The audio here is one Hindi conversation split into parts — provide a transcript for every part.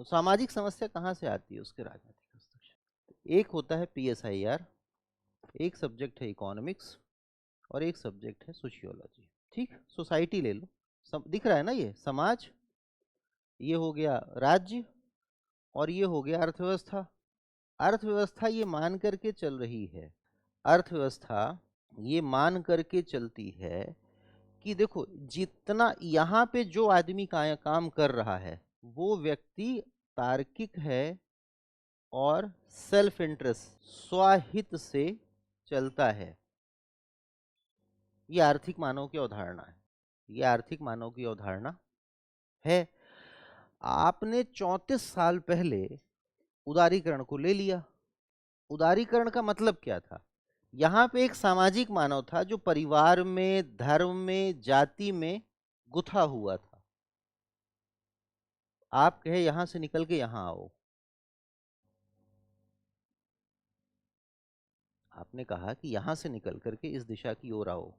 तो सामाजिक समस्या कहाँ से आती है? उसके राजनीतिक हस्तक्षेप। एक होता है PSIR, एक सब्जेक्ट है इकोनॉमिक्स और एक सब्जेक्ट है सोशियोलॉजी। ठीक, सोसाइटी ले लो, दिख रहा है ना, ये समाज, ये हो गया राज्य, और ये हो गया अर्थव्यवस्था। अर्थव्यवस्था ये मान करके चल रही है, अर्थव्यवस्था ये मान करके चलती है कि देखो, जितना यहाँ पे जो आदमी का काम कर रहा है वो व्यक्ति तार्किक है और सेल्फ इंटरेस्ट, स्वहित से चलता है। ये आर्थिक मानव की अवधारणा है, ये आर्थिक मानव की अवधारणा है। आपने 34 साल पहले उदारीकरण को ले लिया। उदारीकरण का मतलब क्या था? यहाँ पे एक सामाजिक मानव था जो परिवार में, धर्म में, जाति में गुथा हुआ था। आप कहे यहां से निकल के यहां आओ, आपने कहा कि यहां से निकल करके इस दिशा की ओर आओ,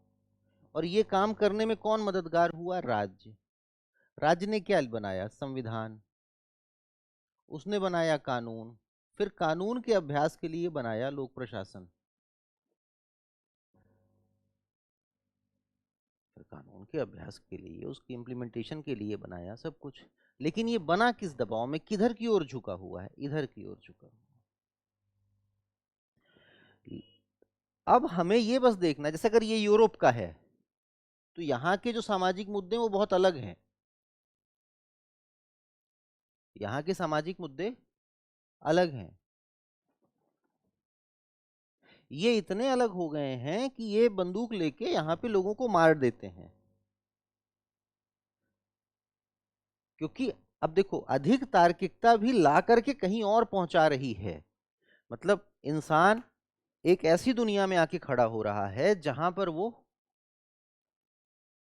और ये काम करने में कौन मददगार हुआ? राज्य। राज्य ने क्या बनाया? संविधान। उसने बनाया कानून, फिर कानून के अभ्यास के लिए बनाया लोक प्रशासन, फिर कानून के अभ्यास के लिए, उसकी इम्प्लीमेंटेशन के लिए बनाया सब कुछ। लेकिन ये बना किस दबाव में? किधर की ओर झुका हुआ है? इधर की ओर झुका हुआ। अब हमें ये बस देखना है, जैसे अगर ये यूरोप का है तो यहाँ के जो सामाजिक मुद्दे वो बहुत अलग हैं। यहाँ के सामाजिक मुद्दे अलग हैं। ये इतने अलग हो गए हैं कि ये बंदूक लेके यहाँ पे लोगों को मार देते हैं। क्योंकि अब देखो, अधिक तार्किकता भी ला करके कहीं और पहुंचा रही है। मतलब इंसान एक ऐसी दुनिया में आके खड़ा हो रहा है जहां पर वो,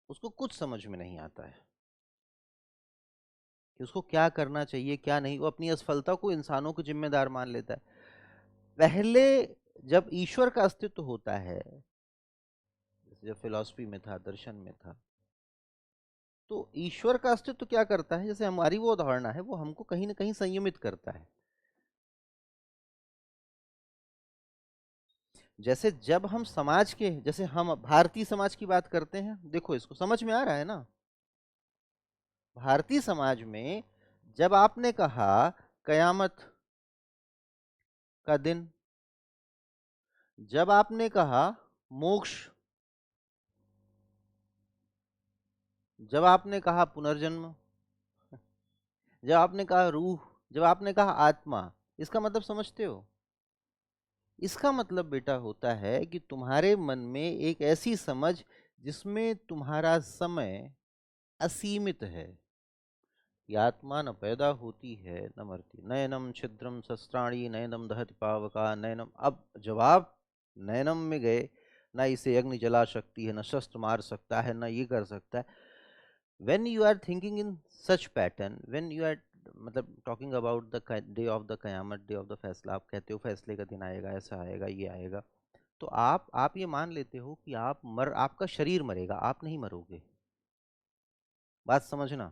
उसको कुछ समझ में नहीं आता है कि उसको क्या करना चाहिए क्या नहीं। वो अपनी असफलता को इंसानों को जिम्मेदार मान लेता है। पहले जब ईश्वर का अस्तित्व होता है, जब फिलॉसफी में था, दर्शन में था, तो ईश्वर का अस्तित्व क्या करता है? जैसे हमारी वो धारणा है, वो हमको कहीं ना कहीं संयमित करता है। जैसे जब हम समाज के, जैसे हम भारतीय समाज की बात करते हैं, देखो इसको समझ में आ रहा है ना? भारतीय समाज में जब आपने कहा कयामत का दिन, जब आपने कहा मोक्ष, जब आपने कहा पुनर्जन्म, जब आपने कहा रूह, जब आपने कहा आत्मा, इसका मतलब समझते हो? इसका मतलब बेटा होता है कि तुम्हारे मन में एक ऐसी समझ जिसमें तुम्हारा समय असीमित है कि आत्मा न पैदा होती है न मरती। नयनम छिद्रम शस्त्राणी नयनम दहति पावका नयनम। अब जवाब नयनम में गए, ना इसे अग्नि जला सकती है, न शस्त्र मार सकता है, न ये कर सकता है। when you are thinking in such pattern, when you are मतलब talking about the day of the Qayamat, day of the फैसला, आप कहते हो फैसले का दिन आएगा, ऐसा आएगा, ये आएगा, तो आप ये मान लेते हो कि आपका शरीर मरेगा, आप नहीं मरोगे। बात समझना।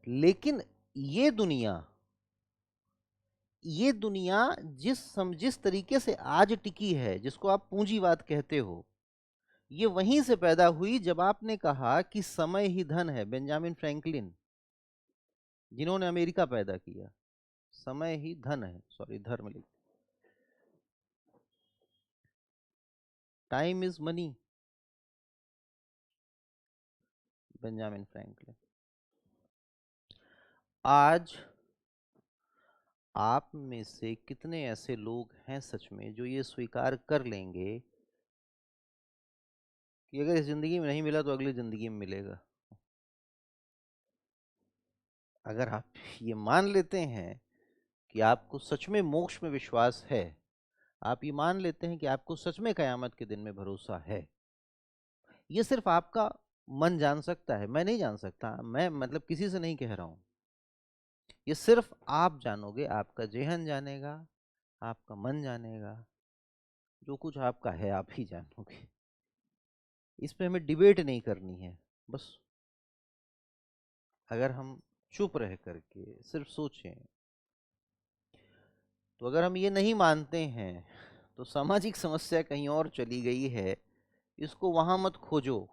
लेकिन ये दुनिया, ये दुनिया जिस तरीके से आज टिकी है, जिसको आप पूंजीवाद कहते हो, ये वहीं से पैदा हुई जब आपने कहा कि समय ही धन है। बेंजामिन फ्रैंकलिन, जिन्होंने अमेरिका पैदा किया, समय ही धन है, सॉरी धर्म लिख, time is money, Benjamin Franklin. आज आप में से कितने ऐसे लोग हैं सच में जो ये स्वीकार कर लेंगे कि अगर इस जिंदगी में नहीं मिला तो अगली जिंदगी में मिलेगा? अगर आप ये मान लेते हैं कि आपको सच में मोक्ष में विश्वास है, आप ये मान लेते हैं कि आपको सच में कयामत के दिन में भरोसा है, ये सिर्फ आपका मन जान सकता है, मैं नहीं जान सकता। मैं मतलब किसी से नहीं कह रहा हूं, ये सिर्फ आप जानोगे, आपका जेहन जानेगा, आपका मन जानेगा, जो कुछ आपका है आप ही जानोगे। इस पे हमें डिबेट नहीं करनी है। बस अगर हम चुप रह करके सिर्फ सोचें। तो अगर हम ये नहीं मानते हैं तो सामाजिक समस्या कहीं और चली गई है, इसको वहां मत खोजो,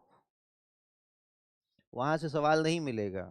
वहां से सवाल नहीं मिलेगा।